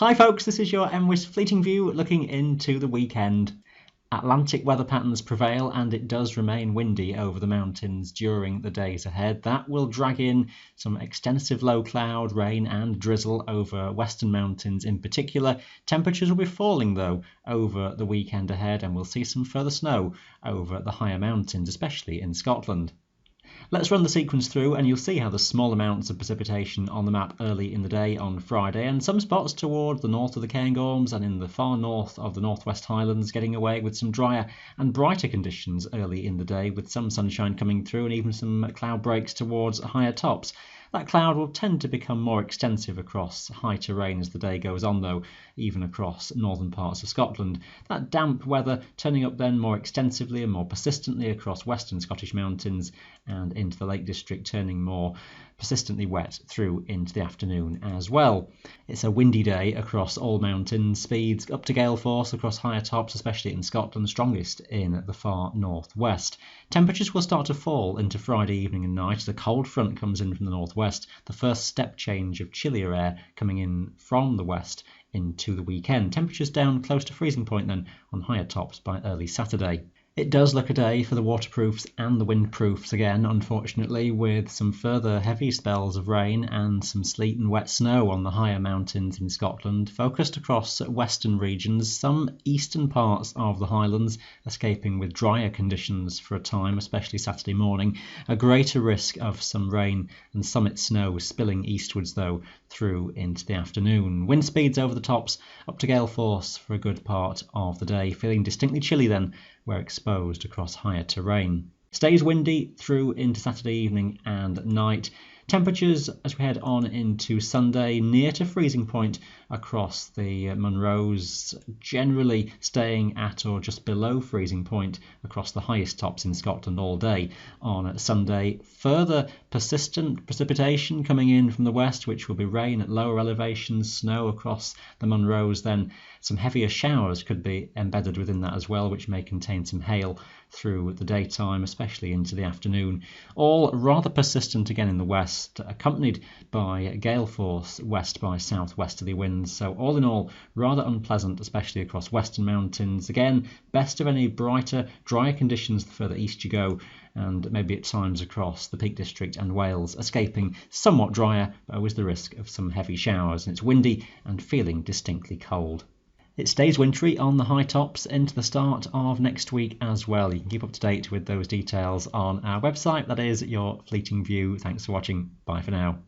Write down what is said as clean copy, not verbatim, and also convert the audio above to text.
Hi folks, this is your MWIS Fleeting View looking into the weekend. Atlantic weather patterns prevail and it does remain windy over the mountains during the days ahead. That will drag in some extensive low cloud, rain and drizzle over western mountains in particular. Temperatures will be falling though over the weekend ahead and we'll see some further snow over the higher mountains, especially in Scotland. Let's run the sequence through and you'll see how there's small amounts of precipitation on the map early in the day on Friday and some spots toward the north of the Cairngorms and in the far north of the Northwest Highlands getting away with some drier and brighter conditions early in the day with some sunshine coming through and even some cloud breaks towards higher tops. That cloud will tend to become more extensive across high terrain as the day goes on though, even across northern parts of Scotland. That damp weather turning up then more extensively and more persistently across western Scottish mountains and into the Lake District, turning more persistently wet through into the afternoon as well. It's a windy day across all mountains, speeds up to gale force across higher tops, especially in Scotland, strongest in the far northwest. Temperatures will start to fall into Friday evening and night as a cold front comes in from the northwest, the first step change of chillier air coming in from the west into the weekend. Temperatures down close to freezing point then on higher tops by early Saturday. It does look a day for the waterproofs and the windproofs again, unfortunately, with some further heavy spells of rain and some sleet and wet snow on the higher mountains in Scotland, focused across western regions, some eastern parts of the Highlands escaping with drier conditions for a time, especially Saturday morning. A greater risk of some rain and summit snow spilling eastwards, though, through into the afternoon. Wind speeds over the tops up to gale force for a good part of the day, feeling distinctly chilly then where exposed across higher terrain. Stays windy through into Saturday evening and night. Temperatures as we head on into Sunday near to freezing point across the Munros, generally staying at or just below freezing point across the highest tops in Scotland all day on Sunday. Further persistent precipitation coming in from the west, which will be rain at lower elevations, snow across the Munros, then some heavier showers could be embedded within that as well, which may contain some hail through the daytime, especially into the afternoon. All rather persistent again in the west, accompanied by gale force west by southwesterly winds. So all in all, rather unpleasant, especially across western mountains. Again, best of any brighter, drier conditions the further east you go, and maybe at times across the Peak District and Wales, escaping somewhat drier, but always the risk of some heavy showers. And it's windy and feeling distinctly cold. It stays wintry on the high tops into the start of next week as well. You can keep up to date with those details on our website. That is your Fleeting View. Thanks for watching. Bye for now.